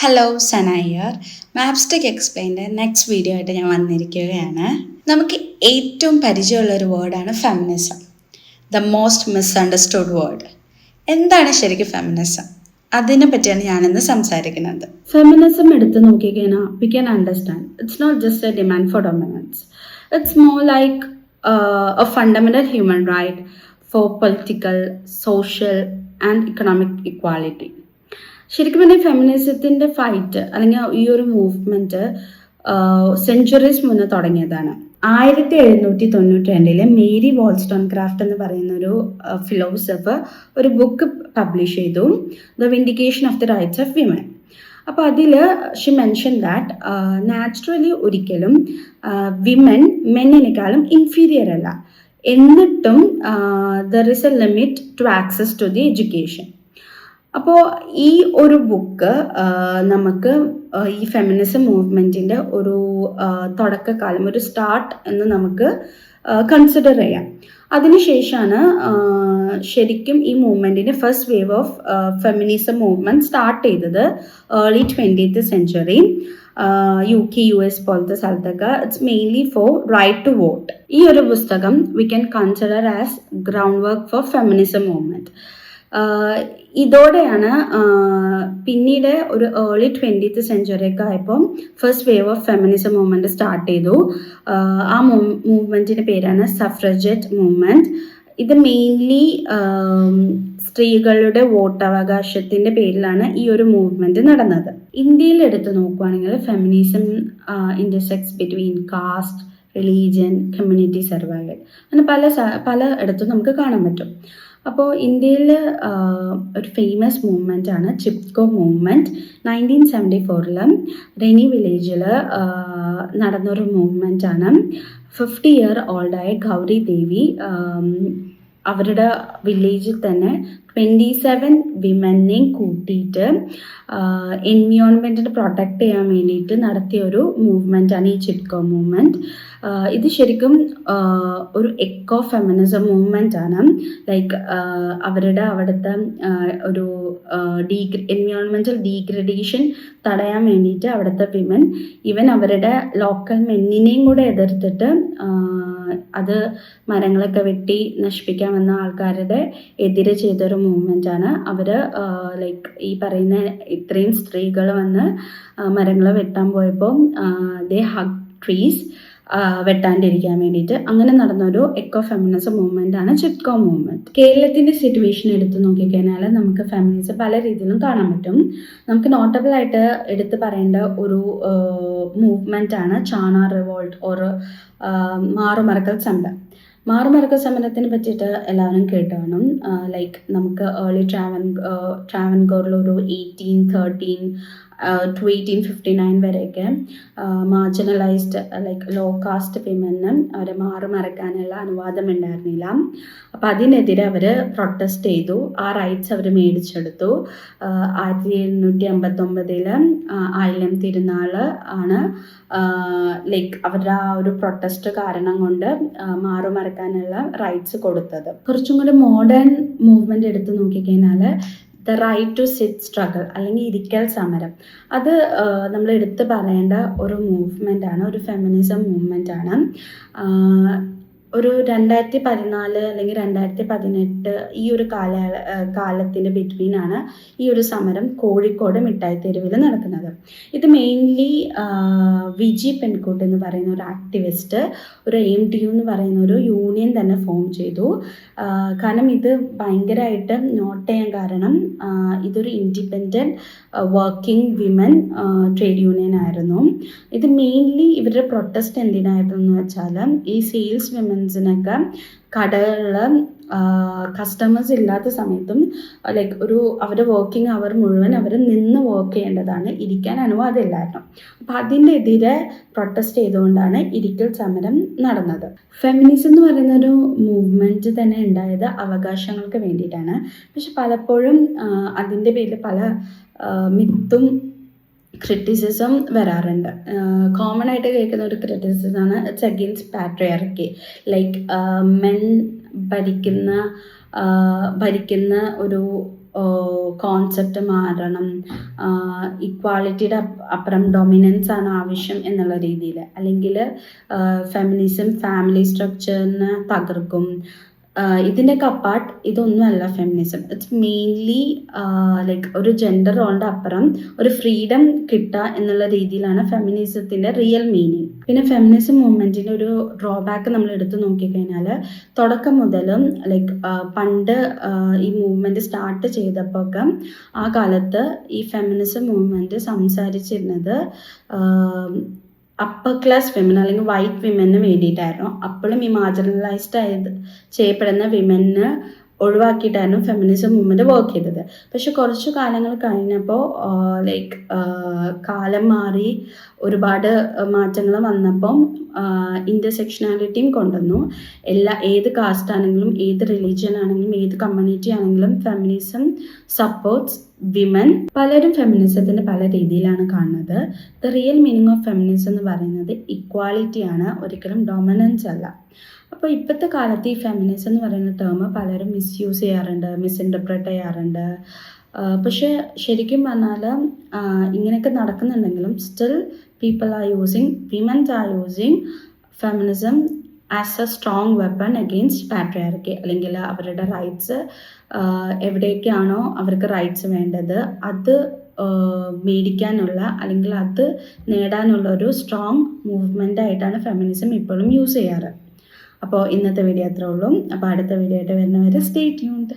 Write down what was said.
Hello Sana here. മാപ്സ്റ്റിക് എക്സ്പ്ലെയിൻ്റെ next video ആയിട്ട് ഞാൻ വന്നിരിക്കുകയാണ്. നമുക്ക് ഏറ്റവും പരിചയമുള്ള ഒരു വേർഡാണ് feminism. The most misunderstood word. എന്താണ് ശരിക്കും ഫെമിനിസം? അതിനെ പറ്റിയാണ് ഞാനിന്ന് സംസാരിക്കുന്നത്. ഫെമിനിസം എടുത്ത് നോക്കിക്കഴിഞ്ഞാൽ we can understand it's not just a demand for dominance. It's more like a fundamental human right for political, social and economic equality. ശരിക്കും പറഞ്ഞാൽ ഫെമിനിസത്തിൻ്റെ ഫൈറ്റ് അല്ലെങ്കിൽ ഈ ഒരു മൂവ്മെൻറ്റ് സെഞ്ച്വറീസ് മുന്നേ തുടങ്ങിയതാണ്. 1792 മേരി വോൾസ്റ്റോൺക്രാഫ്റ്റ് എന്ന് പറയുന്ന ഒരു ഫിലോസഫർ ഒരു ബുക്ക് പബ്ലിഷ് ചെയ്തു, the vindication of the rights of women. അപ്പോൾ അതിൽ ഷി മെൻഷൻ ദാറ്റ് നാച്ചുറലി ഒരിക്കലും വിമൻ മെന്നിനേക്കാളും ഇൻഫീരിയർ അല്ല, എന്നിട്ടും there is a limit to access to the education. അപ്പോൾ ഈ ഒരു ബുക്ക് നമുക്ക് ഈ ഫെമിനിസം മൂവ്മെൻറ്റിൻ്റെ ഒരു തുടക്കകാലം, ഒരു സ്റ്റാർട്ട് എന്ന് നമുക്ക് കൺസിഡർ ചെയ്യാം. അതിനുശേഷമാണ് ശരിക്കും ഈ മൂവ്മെൻറ്റിൻ്റെ first wave of feminism movement start ചെയ്തത് early 20th century. UK, US പോലത്തെ സ്ഥലത്തൊക്കെ it's mainly for right to vote. ഈ ഒരു പുസ്തകം we can consider as ground work for feminism movement. ഇതോടെയാണ് പിന്നീട് ഒരു ഏർലി 20th സെഞ്ച്വറി ഒക്കെ ആയപ്പോൾ first wave of feminism movement start ചെയ്തു. ആ മൂവ്മെൻറ്റിൻ്റെ പേരാണ് സഫ്രജറ്റ് മൂവ്മെൻറ്റ്. ഇത് മെയിൻലി സ്ത്രീകളുടെ വോട്ടവകാശത്തിൻ്റെ പേരിലാണ് ഈ ഒരു മൂവ്മെൻറ്റ് നടന്നത്. ഇന്ത്യയിൽ എടുത്ത് നോക്കുകയാണെങ്കിൽ feminism intersects between caste, religion, community, survival അങ്ങനെ പല ഇടത്തും നമുക്ക് കാണാൻ പറ്റും. അപ്പോൾ ഇന്ത്യയിൽ ഒരു ഫേമസ് മൂവ്മെൻ്റ് ആണ് ചിപ്കോ മൂവ്മെൻറ്റ്. 1974 റെനി വില്ലേജിൽ നടന്നൊരു മൂവ്മെൻ്റ് ആണ്. 50 year ഓൾഡായ ഗൗരി ദേവി അവരുടെ വില്ലേജിൽ തന്നെ 27 വിമനെയും കൂട്ടിയിട്ട് എൻവിയോൺമെൻറ്റിനെ പ്രൊട്ടക്റ്റ് ചെയ്യാൻ വേണ്ടിയിട്ട് നടത്തിയ ഒരു മൂവ്മെൻറ്റാണ് ഈ ചിപ്കോ മൂവ്മെൻറ്റ്. ഇത് ശരിക്കും ഒരു എക്കോ ഫെമിനിസം മൂവ്മെൻ്റ് ആണ്. ലൈക്ക് അവിടുത്തെ ഒരു എൻവിയോൺമെൻറ്റൽ ഡീഗ്രഡേഷൻ തടയാൻ വേണ്ടിയിട്ട് അവിടുത്തെ വിമൻ ഈവൻ അവരുടെ ലോക്കൽ മെന്നിനെയും കൂടെ എതിർത്തിട്ട് അത് മരങ്ങളൊക്കെ വെട്ടി നശിപ്പിക്കാൻ വന്ന ആൾക്കാരുടെ എതിരെ ചെയ്തൊരു മൂവ്മെൻ്റ് ആണ്. അവർ ലൈക്ക് ഈ പറയുന്ന ഇത്രയും സ്ത്രീകൾ വന്ന് മരങ്ങൾ വെട്ടാൻ പോയപ്പോൾ ദേ ഹഗ് ട്രീസ് വെട്ടാണ്ടിരിക്കാൻ വേണ്ടിയിട്ട് അങ്ങനെ നടന്നൊരു എക്കോ ഫെമിനിസം മൂവ്മെൻ്റ് ആണ് ചിപ്കോ മൂവ്മെൻറ്റ്. കേരളത്തിൻ്റെ സിറ്റുവേഷൻ എടുത്ത് നോക്കിക്കഴിഞ്ഞാൽ നമുക്ക് ഫെമിനിസം പല രീതിയിലും കാണാൻ പറ്റും. നമുക്ക് നോട്ടബിൾ ആയിട്ട് എടുത്ത് പറയേണ്ട ഒരു മൂവ്മെൻ്റ് ആണ് ചാണ റിവോൾട്ട് ഓർ മാറുമറക്കൽ സമരം. മാറുമറക്കൽ സമരത്തിനെ പറ്റിയിട്ട് എല്ലാവരും കേട്ട് കാണും. ലൈക്ക് നമുക്ക് ഏർലി ട്രാവൻകൂറിലൊരു 1813 to 1859 വരെയൊക്കെ marginalised like low caste women അവരെ മാറുമറക്കാനുള്ള അനുവാദം ഉണ്ടായിരുന്നില്ല. അപ്പം അതിനെതിരെ അവർ പ്രൊട്ടസ്റ്റ് ചെയ്തു. ആ റൈറ്റ്സ് അവർ മേടിച്ചെടുത്തു. 1759 ആയില്യം തിരുനാൾ ആണ് ലൈക്ക് അവരുടെ ആ ഒരു പ്രൊട്ടസ്റ്റ് കാരണം കൊണ്ട് മാറുമറക്കാനുള്ള റൈറ്റ്സ് കൊടുത്തത്. കുറച്ചും കൂടി മോഡേൺ മൂവ്മെൻറ്റ് എടുത്ത് നോക്കിക്കഴിഞ്ഞാൽ the right to sit struggle അല്ലെങ്കിൽ ഇരിക്കൽ സമരം, അത് നമ്മൾ എടുത്ത് പറയേണ്ട ഒരു മൂവ്മെൻ്റ് ആണ്, ഒരു ഫെമിനിസം മൂവ്മെൻ്റ് ആണ്. ഒരു 2014 അല്ലെങ്കിൽ 2018 ഈ ഒരു കാലത്തിൻ്റെ ബിറ്റ്വീനാണ് ഈ ഒരു സമരം കോഴിക്കോട് മിഠായി തെരുവിൽ നടക്കുന്നത്. ഇത് മെയിൻലി വിജി പെൺകുട്ടി എന്ന് പറയുന്ന ഒരു ആക്ടിവിസ്റ്റ് ഒരു AMTU എന്ന് പറയുന്ന ഒരു യൂണിയൻ തന്നെ ഫോം ചെയ്തു. കാരണം ഇത് ഭയങ്കരമായിട്ട് നോട്ട് ചെയ്യാൻ കാരണം ഇതൊരു independent working women trade union ആയിരുന്നു. ഇത് മെയിൻലി ഇവരുടെ പ്രൊട്ടസ്റ്റ് എന്തിനായിരുന്നു എന്ന് വെച്ചാൽ ഈ സെയിൽസ് വിമൻസിനൊക്കെ കടകളിൽ കസ്റ്റമേഴ്സ് ഇല്ലാത്ത സമയത്തും ലൈക്ക് അവരുടെ വർക്കിംഗ് അവർ മുഴുവൻ അവർ നിന്ന് വർക്ക് ചെയ്യേണ്ടതാണ്, ഇരിക്കാൻ അനുവാദമില്ലായിരുന്നു. അപ്പോൾ അതിൻ്റെ എതിരെ പ്രൊട്ടസ്റ്റ് ചെയ്തുകൊണ്ടാണ് ഇരിക്കൽ സമരം നടന്നത്. ഫെമിനിസം എന്ന് പറയുന്ന ഒരു മൂവ്മെൻറ്റ് തന്നെ ഉണ്ടായത് അവകാശങ്ങൾക്ക് വേണ്ടിയിട്ടാണ്. പക്ഷെ പലപ്പോഴും അതിൻ്റെ പേരിൽ പല മിത്തും ക്രിറ്റിസിസം വരാറുണ്ട്. കോമൺ ആയിട്ട് കേൾക്കുന്ന ഒരു ക്രിറ്റിസിസമാണ് it's against patriarchy. Like men ഭരിക്കുന്ന ഒരു കോൺസെപ്റ്റ് മാറണം, ഇക്വാളിറ്റിയുടെ അപ്പുറം ഡൊമിനൻസ് ആണ് ആവശ്യം എന്നുള്ള രീതിയിൽ, അല്ലെങ്കിൽ ഫെമിനിസം ഫാമിലി സ്ട്രക്ചറിനെ തകർക്കും, ഇതിൻ്റെയൊക്കെ അപ്പാർട്ട് ഇതൊന്നുമല്ല ഫെമിനിസം. ഇറ്റ്സ് മെയിൻലി ലൈക്ക് ഒരു ജെൻഡർ റോളിൻ്റെ അപ്പുറം ഒരു ഫ്രീഡം കിട്ടുക എന്നുള്ള രീതിയിലാണ് ഫെമിനിസത്തിൻ്റെ റിയൽ മീനിങ്. പിന്നെ ഫെമിനിസം മൂവ്മെൻറ്റിൻ്റെ ഒരു ഡ്രോബാക്ക് നമ്മൾ എടുത്തു നോക്കിക്കഴിഞ്ഞാൽ, തുടക്കം മുതലും ലൈക്ക് പണ്ട് ഈ മൂവ്മെൻറ്റ് സ്റ്റാർട്ട് ചെയ്തപ്പോൾ ഒക്കെ ആ കാലത്ത് ഈ ഫെമിനിസം മൂവ്മെൻറ്റ് സംസാരിച്ചിരുന്നത് അപ്പർ ക്ലാസ് വിമൻ അല്ലെങ്കിൽ വൈറ്റ് വിമന് വേണ്ടിയിട്ടായിരുന്നു. അപ്പോഴും ഈ മാർജിനലൈസ്ഡ് ചെയ്യപ്പെടുന്ന വിമന് ഒഴിവാക്കിയിട്ടായിരുന്നു ഫെമിനിസം മൂവ്മെൻറ്റ് വർക്ക് ചെയ്തത്. പക്ഷെ കുറച്ച് കാലങ്ങൾ കഴിഞ്ഞപ്പോൾ ലൈക്ക് കാലം മാറി ഒരുപാട് മാറ്റങ്ങൾ വന്നപ്പം ഇൻ്റർസെക്ഷനാലിറ്റിയും കൊണ്ടുവന്നു. ഏത് കാസ്റ്റ് ആണെങ്കിലും ഏത് റിലീജിയൻ ആണെങ്കിലും ഏത് കമ്മ്യൂണിറ്റി ആണെങ്കിലും ഫെമിനിസം സപ്പോർട്ട്സ് വിമൻ. പലരും ഫെമിനിസത്തിൻ്റെ പല രീതിയിലാണ് കാണുന്നത്. The real meaning of feminism എന്ന് പറയുന്നത് ഇക്വാലിറ്റിയാണ്, ഒരിക്കലും ഡൊമിനൻസ് അല്ല. അപ്പോൾ ഇപ്പോഴത്തെ കാലത്ത് ഈ ഫെമിനിസം എന്ന് പറയുന്ന ടേം പലരും മിസ്യൂസ് ചെയ്യാറുണ്ട്, മിസ്ഇൻ്റർപ്രറ്റ് ചെയ്യാറുണ്ട്. പക്ഷേ ശരിക്കും പറഞ്ഞാൽ ഇങ്ങനെയൊക്കെ നടക്കുന്നുണ്ടെങ്കിലും still women's are using feminism as A strong weapon against patriarchy. അല്ലെങ്കിൽ അവരുടെ റൈറ്റ്സ് എവിടെയൊക്കെയാണോ അവർക്ക് റൈറ്റ്സ് വേണ്ടത് അത് മേടിക്കാനുള്ള അല്ലെങ്കിൽ അത് നേടാനുള്ള ഒരു സ്ട്രോങ് മൂവ്മെൻ്റ് ആയിട്ടാണ് ഫെമിനിസം ഇപ്പോഴും യൂസ് ചെയ്യാറ്. അപ്പോൾ ഇന്നത്തെ വീഡിയോ അത്രേ ഉള്ളൂ. അപ്പോൾ അടുത്ത വീഡിയോ ആയിട്ട് വരുന്നവരെ സ്റ്റേ ട്യൂൺഡ്.